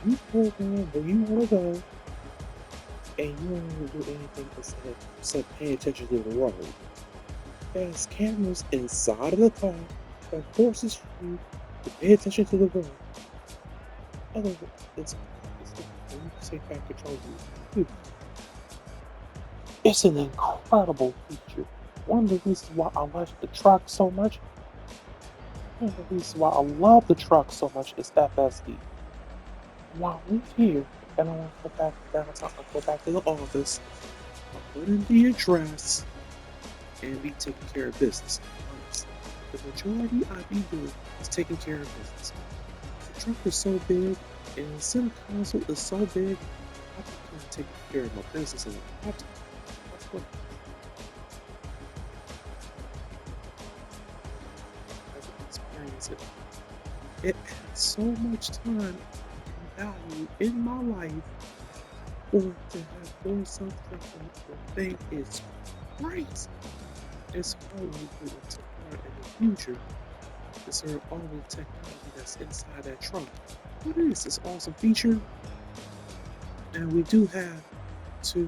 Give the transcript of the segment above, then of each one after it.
You program where you want to go, and you don't want to do anything except pay attention to the road. There's cameras inside of the car that forces you to pay attention to the road. Otherwise, it's when you say back control. Dude, it's an incredible feature. One of the reasons why I like the truck so much, one of the reasons why I love the truck so much is FSD. While we're here, and I want to go back downtown, I go back to the office, I put in the address, and be taking care of business. Honestly, the majority I be doing is taking care of business. The truck is so big, and the center console is so big, I be kind of taking care of my business and I have to experience it. It adds so much time and value in my life for to have full self-driving. The thing is great. It's always going to in the future. Consider all the technology that's inside that truck. What is this awesome feature? And we do have to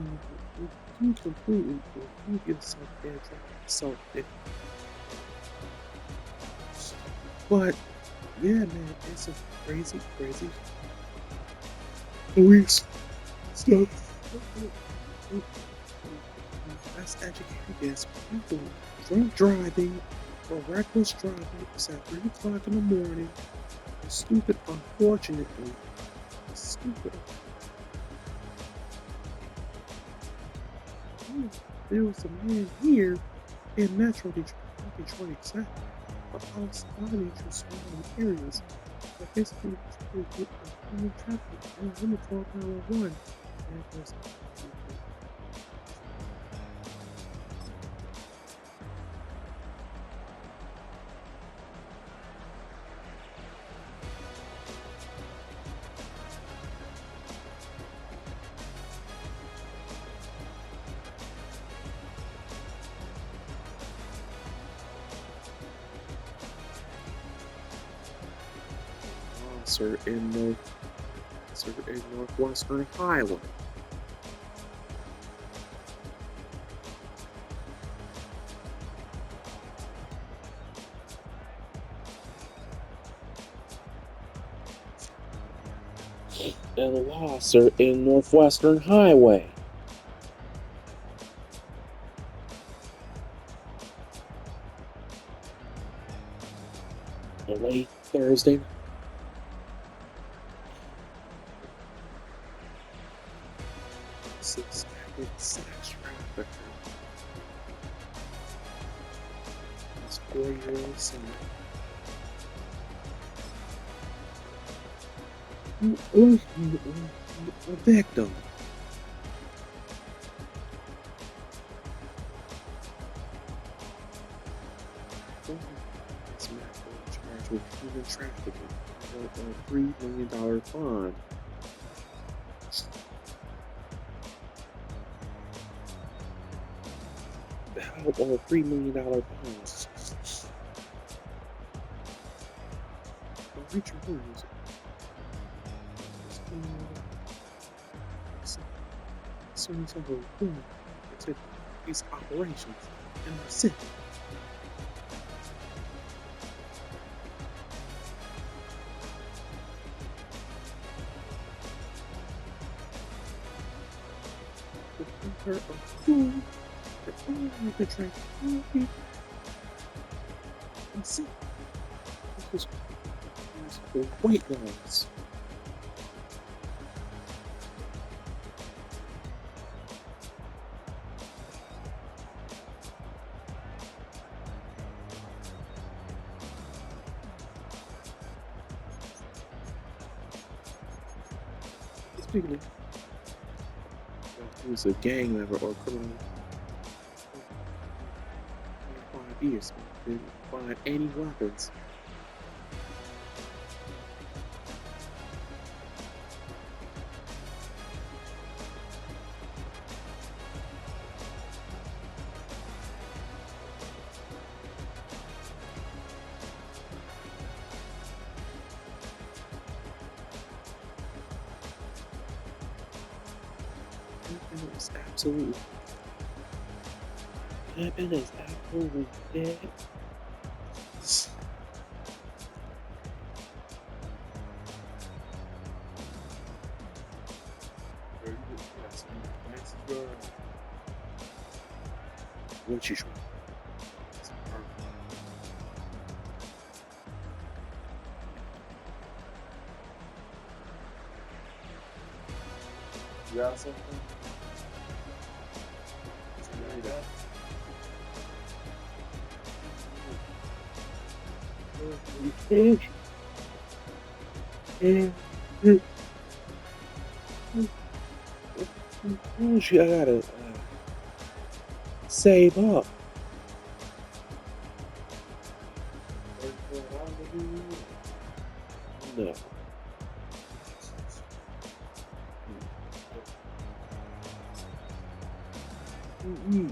we do completely remove yourself air traffic. So but yeah man, it's a crazy, crazy police stuff. That's educated against people drunk driving or reckless driving. It's at 3 o'clock in the morning. It's stupid, unfortunately. It's stupid. There was a man here in Metro Detroit exactly, but outside of Detroit surrounding areas that basically trying to get a human traffic and limit 12-911. And there's officer in Northwestern Highway. And an officer in Northwestern Highway. Late Thursday. Six traffic. His 4-year-old son. A victim. This man charged with human trafficking. A $3 million fine. How or $3 million fine? Richard Williams. As soon as I go boom, to these operations, and that's it. Her a fool, the drink coffee, and see, this was the weight loss. Speaking of, he was a gang member or criminal. 5 years, didn't find any weapons. NFL is absolutely. NFL is absolutely dead. What you trying? You got something? I gotta save up. No. Mm-hmm.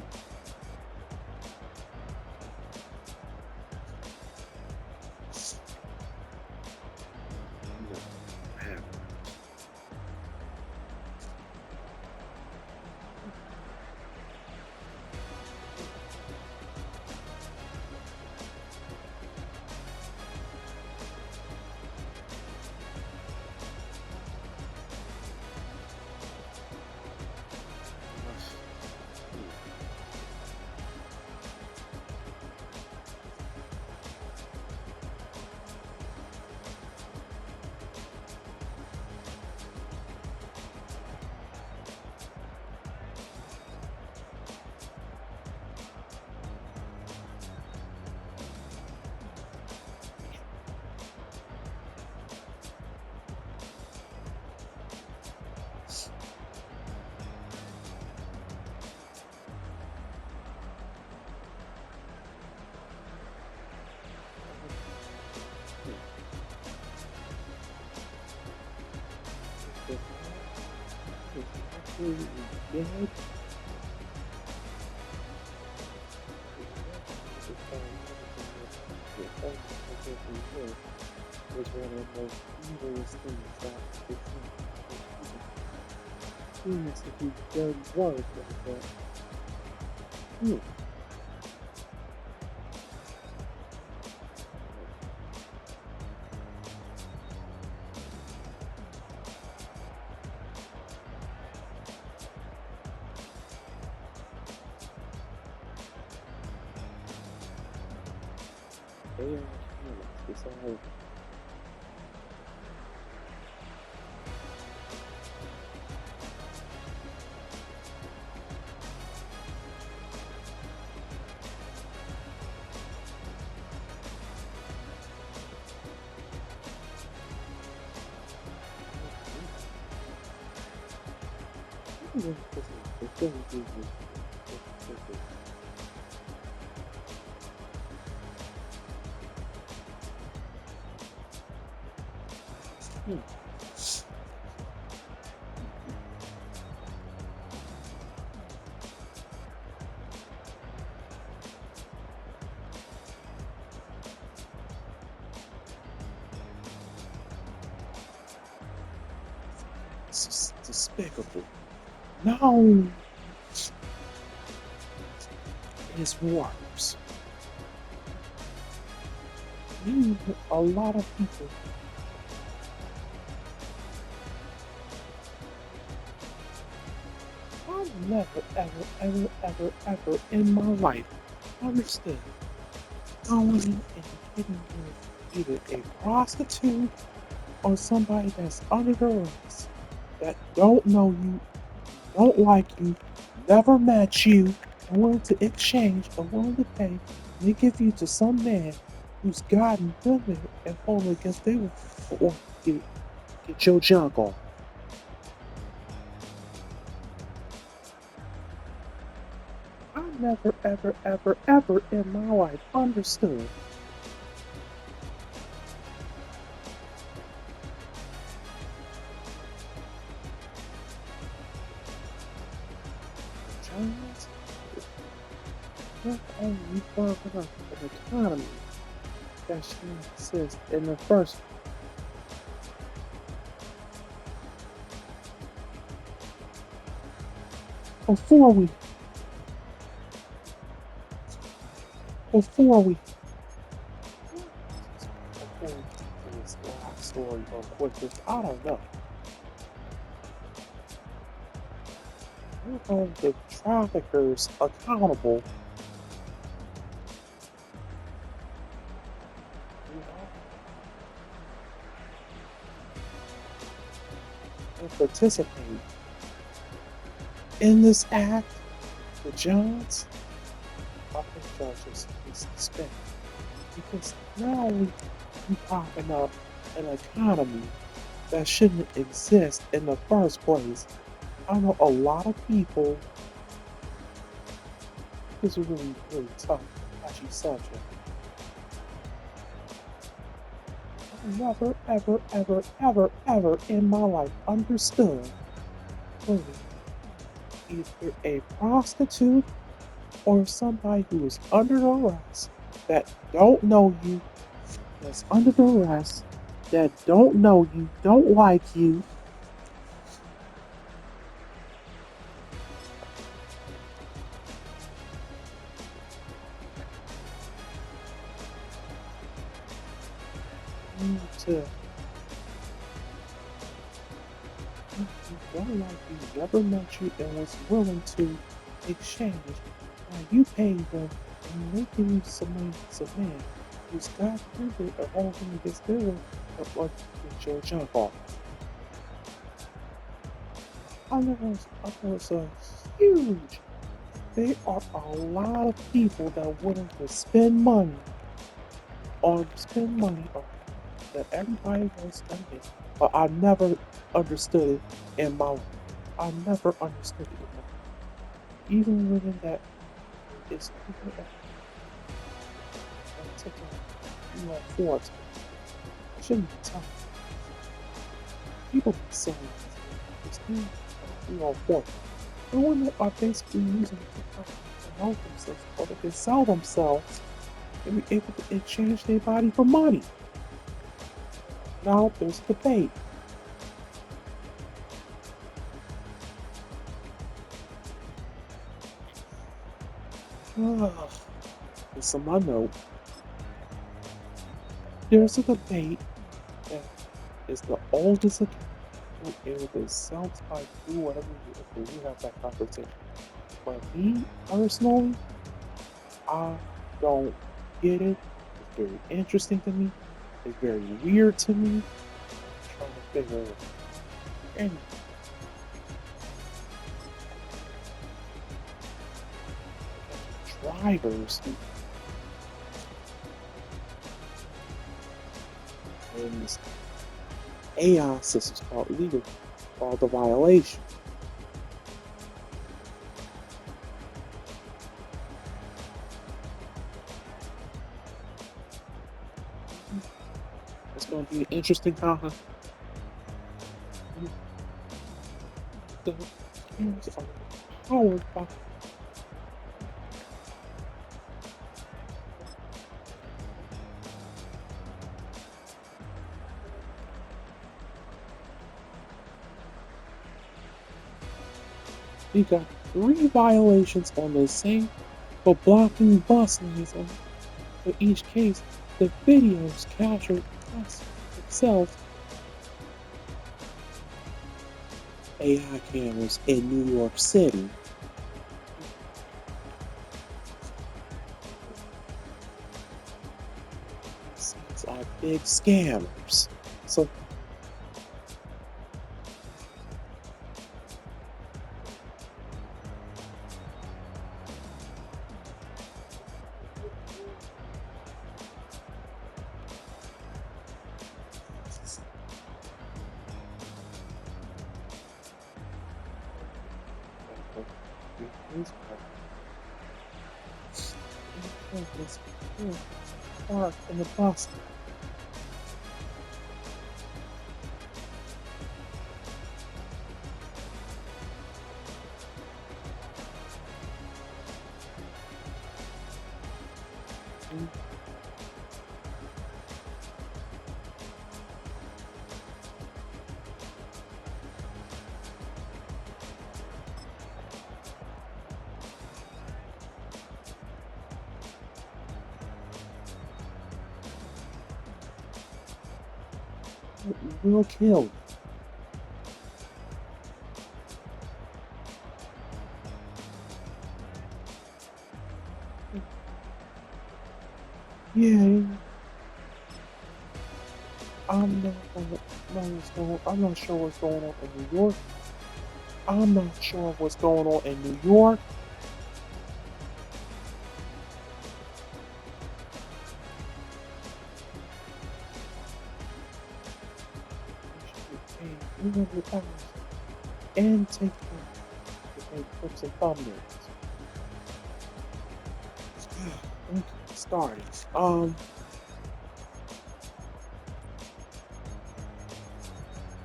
Dead. Was one of the most evilest things that could seems to be dirty work like that. They are humans. It's all it's despicable. No, it's worse. A lot of people. I've never, ever in my life understood going and getting with either a prostitute or somebody that's under the rocks that don't know you, don't like you, never met you, and willing to exchange or willing to pay, and they give you to some man who's gotten good there and hold against them or get your junk on. I never, ever in my life understood. Chinese not only farming up an economy that should exist in the first before we before we before we get to this last story or quick, just I don't know. We're hold the traffickers accountable, you know, and participate in this act. The Johns, I think y'all just be suspended because not only you popping up an economy that shouldn't exist in the first place. I know a lot of people. This is a really, really tough, touchy subject. I never, ever, ever, ever, ever in my life understood fully either a prostitute or somebody who is under arrest that don't know you, that's under arrest, that don't know you, don't like you, you to you don't like you, never met you, and was willing to exchange while you pay them and they give you some money to man who's got printed a whole thing against their will but what get your junk off. I know it's a huge. There are a lot of people that are willing to spend money on that everybody wants to get. But I never understood it in my life. I never understood it in my life. Even within that it's people that take a force. I shouldn't be telling people be saying it's force. The women are basically using TikTok to promote themselves or they can sell themselves and be able to exchange their body for money. Now there's debate. There's some unknown. There's a debate that is the oldest account and it sounds like do whatever you do. We have that conversation. But me personally, I don't get it. It's very interesting to me. It's very weird to me. I'm trying to figure it out. And drivers and this AI system's called legal, called the violation. It's going to be an interesting time. The games are powered by. We got 3 violations on the same for blocking bus lanes. And for each case, the videos captured bus themselves AI cameras in New York City. These are big scammers. So this park in the bus. will kill you. Yeah, I'm not gonna know what's going. I'm not sure what's going on in New York. I'm not sure what's going on in New York. You should get paid $300 and take to make clips and thumbnails. Let me get started.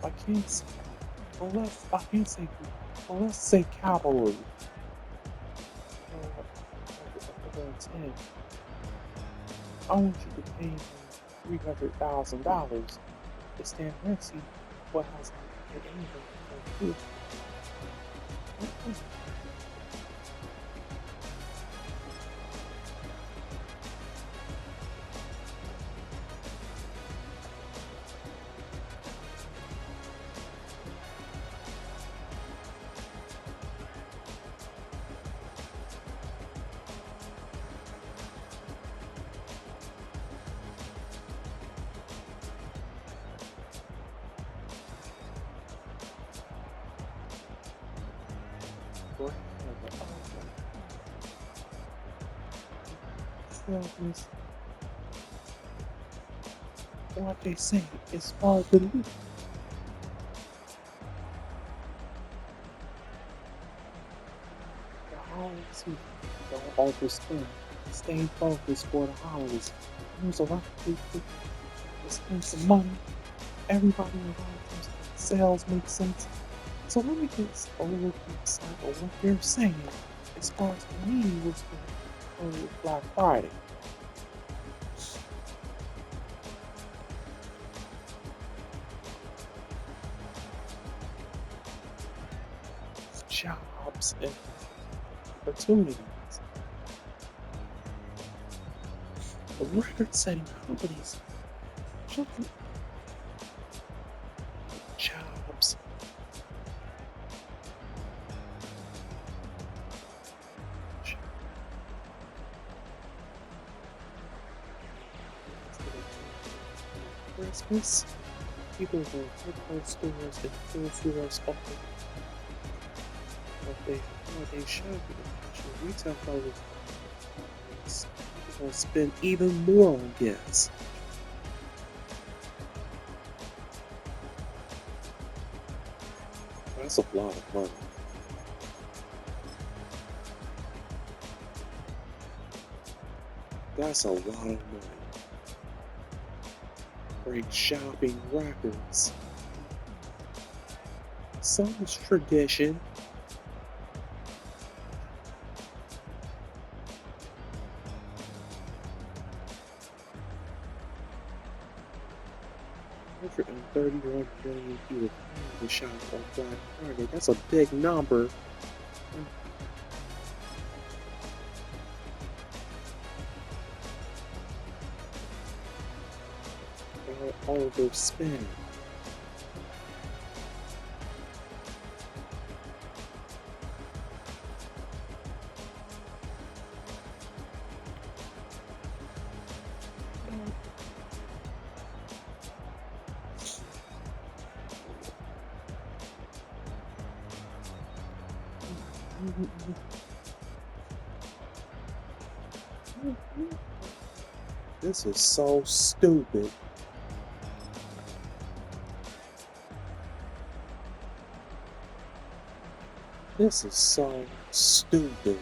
I can't say unless I can't say unless say cavalry. 110. I want you to pay me $300,000 to stand there and see what has happened to anything. Go ahead. Selfless. What they say is far the least. The holiday season. Don't overspend. Stay focused for the holidays. There's a lot of people to spend some money. Everybody involved. Sales make sense. So let me get a little insight on what they're saying as far as for me was for Black Friday. Jobs and opportunities. The record-setting companies. Jobs. Christmas, people go to those stores and full stores open. But they shopping actually retail clothes. People gonna spend even more on gifts. That's a lot of money. That's a lot of money. Break shopping records. Some is tradition. $131 million people to shop on Black Friday. That's a big number. Overspend. This is so stupid. This is so stupid.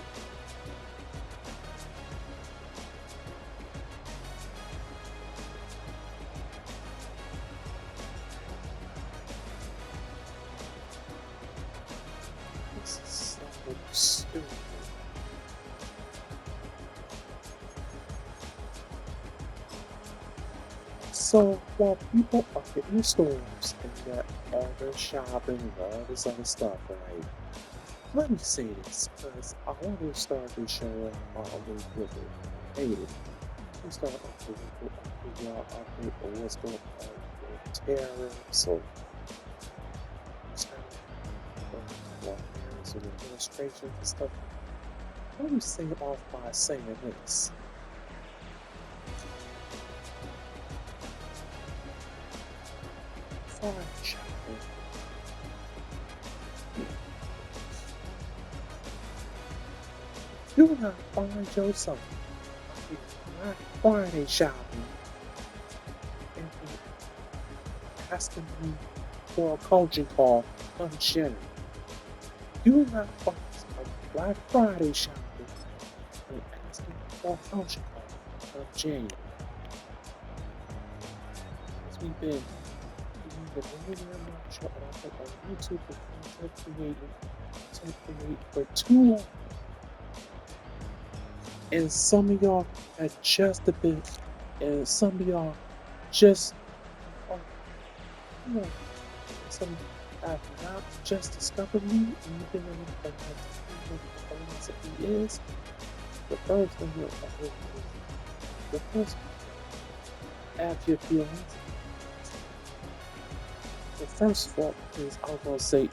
This is so stupid. So while people are hitting the stores and got all their shopping and all this other stuff, right? Let me say this, because I want to start this show off a little quicker. Hey, let's start off with y'all update on what's going on with tariffs or lawyers or administrations and stuff. Let me say it off by saying this. Fried chocolate. Do not find yourself Black Friday shopping and asking me for a coaching call ungenerous. Do not find yourself Black Friday shopping and asking for a coaching call ungenerous. Because we've been show on YouTube for content creating for too long. And some of y'all had just a bit, and some of y'all just, some have not just discovered me, and you've been in the performance of he is. The first thing you'll do is the first add your feelings. The first fault is I was gonna say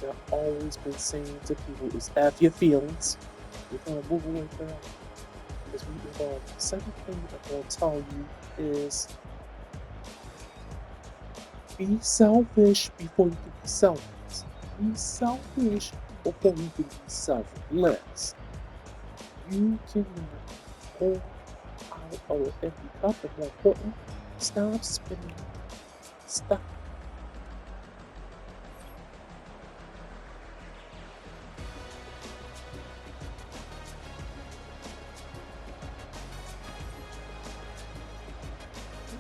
that I've always been saying to people is add your feelings. We're gonna move away from that. Because we evolve. The second thing I'm gonna tell you is be selfish before you can be selfless. Be selfish before you can be selfless. You cannot pour out of an empty cup, and more important, stop spinning. Stop.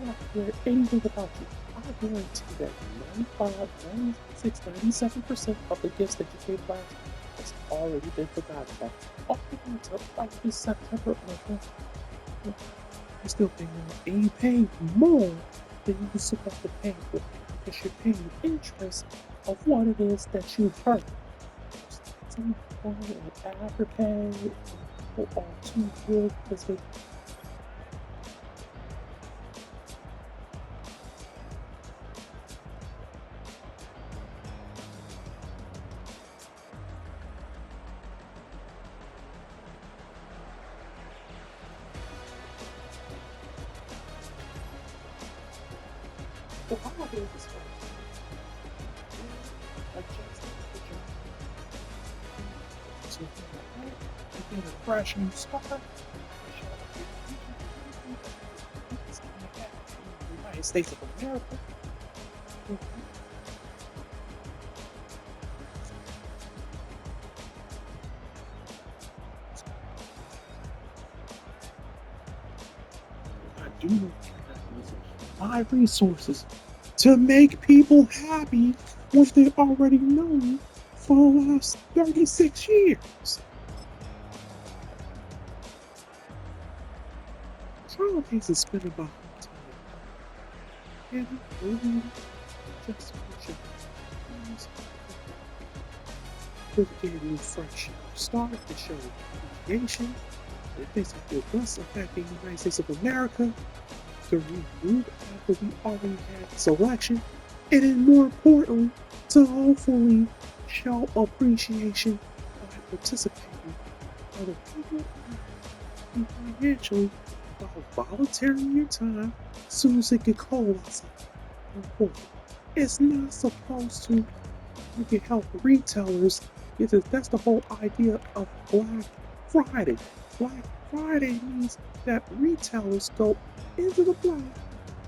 I don't care anything about you. I guarantee that 95, 96, 97% of the gifts that you gave last has already been forgotten about. All the way until probably September, you're still paying more, and you pay more than you were supposed to pay for because you're paying interest of what it is that you heard. Some people in Africa people are too good because they the holidays is fun. So you get a fresh new start. United States of America. I do know my resources to make people happy when they already know me for the last 36 years. Holidays is spent about time. And really just put your getting a fresh start to show appreciation. It makes me feel blessed the fact that the United States of America to regroup after we already had selection, and then more importantly, to hopefully show appreciation by participating other people and financially by volunteering your time as soon as it get cold outside. It's not supposed to you can help retailers because that's the whole idea of Black Friday. Black Friday means that retailers go into the black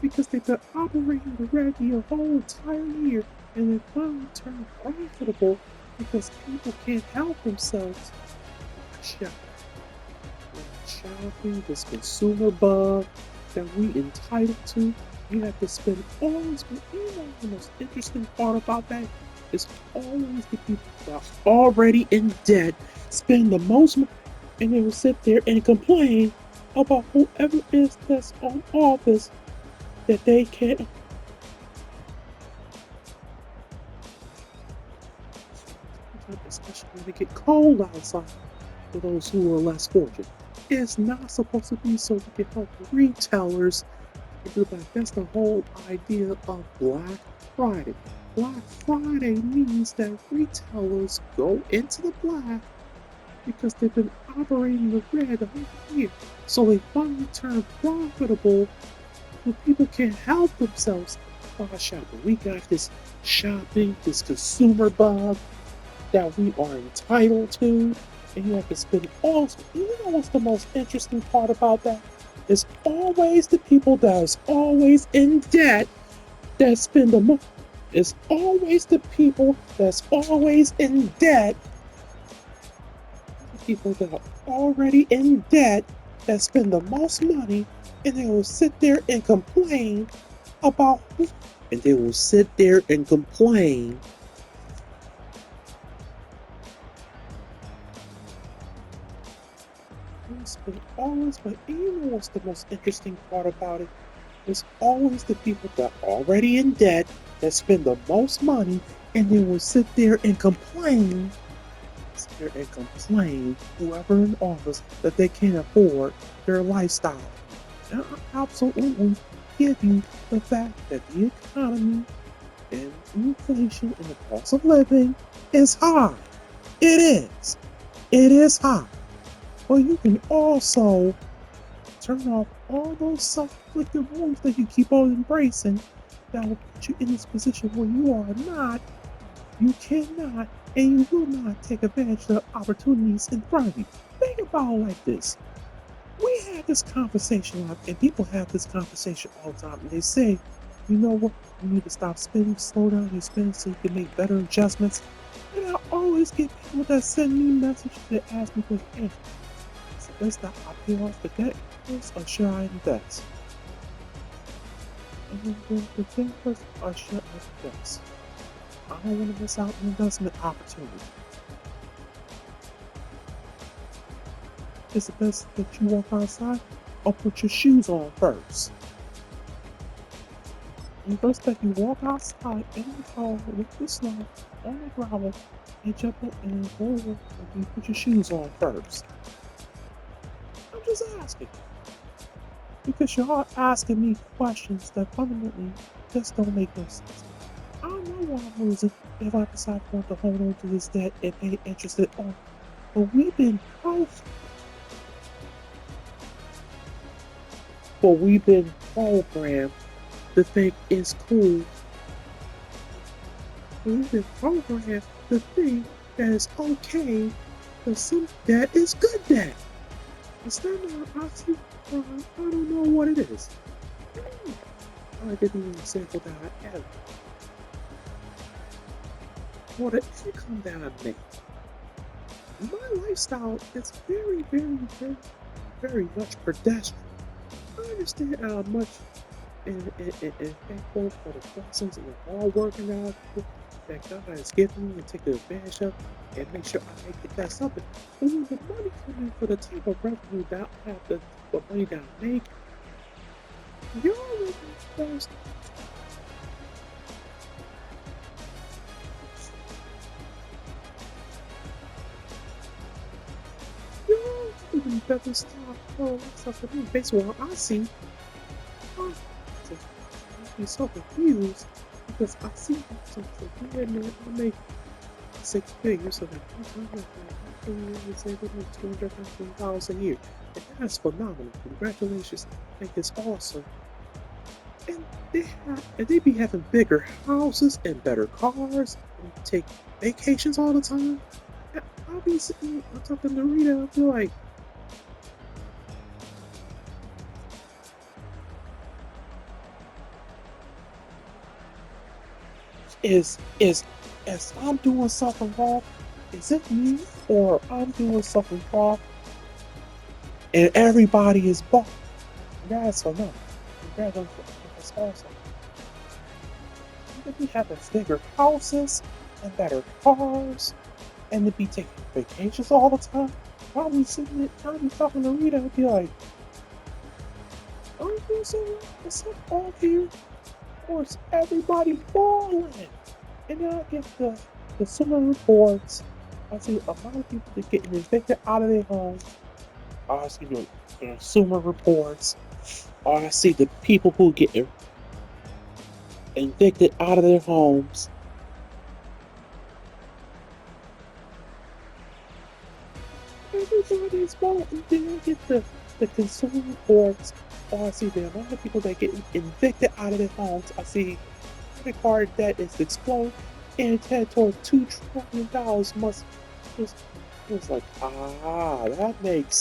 because they've been operating the red the whole entire year and then finally turn profitable because people can't help themselves by shopping. Shopping, this consumer bug that we entitled to, you have to spend always, but you know the most interesting part about that is always the people that are already in debt spend the most money and they will sit there and complain about whoever is that's on office that they can't. Especially when it get cold outside for those who are less fortunate. It's not supposed to be so we can help retailers But that's the whole idea of Black Friday. Black Friday means that retailers go into the black because they've been operating the red the whole year. So they finally turn profitable so people can help themselves by shopping. We got this shopping, this consumer bug that we are entitled to, and you have to spend all. You know what's the most interesting part about that? It's always the people that's always in debt that spend the most. It's always the people that's always in debt, the people that are already in debt that spend the most money, and they will sit there and complain about, and they will sit there and complain. It's been always, but you know what's the most interesting part about it? It's always the people that are already in debt that spend the most money, and they will sit there and complain, whoever in office, that they can't afford their lifestyle. And I absolutely give you the fact that the economy and inflation and the cost of living is high. It is. It is high. But you can also turn off all those self-inflicted wounds that you keep on embracing that will put you in this position where you are not, you cannot, and you will not take advantage of the opportunities in front of you. Think about it like this. We had this conversation, and people have this conversation all the time, and they say, you know what, you need to stop spending, slow down your spending so you can make better adjustments. And I always get people that send me messages that ask me, hey, so let's stop, I pay off the debt first, or should I invest? And then the thing first, or should I invest? I don't want to miss out on investment opportunity. It's the best that you walk outside or put your shoes on first. And first that you walk outside in the cold with the snow on the gravel and jump in and go over and you put your shoes on first. I'm just asking. Because you're asking me questions that fundamentally just don't make no sense. I know why I'm losing if I decide I want to hold on to this debt and pay interest on. But we've been programmed to think it's cool. We've been programmed to think that it's okay for some that is good debt. It's not an I don't know what it is. I didn't even say that I ever. For the income that I make, my lifestyle is very, very, very, very much pedestrian. I understand how much and thankful for the blessings and the hard work and that God has given me and take advantage of and make sure I make it that something. But when the money comes in for the type of revenue that I have, the money that I make, you're already first. You're already better start for stuff for me. Based on what I see, I be so confused because I see something here, man. I make 6 figures, so I was able to make $200,000 a year, and that's phenomenal. Congratulations, I think it's awesome. And they be having bigger houses and better cars, and take vacations all the time. I'll be sitting on top of the Rita, I'll be like, is as I'm doing something wrong, is it me or I'm doing something wrong and everybody is bought? That's phenomenal. Congratulations, that's awesome. They be having bigger houses and better cars and they be taking vacations all the time. I'll be sitting there, I'll be talking to Rita and be like, aren't you saying what's up all here? Or is everybody balling? And then I get the consumer reports. I see a lot of people that getting evicted out of their homes. I see the consumer reports. Or I see the people who get evicted out of their homes. Everybody's wanting to get the consumer reports. Or I see the amount of people that get evicted out of their homes. I see credit card debt is exploding and it's head towards $2 trillion must just, it's like, that makes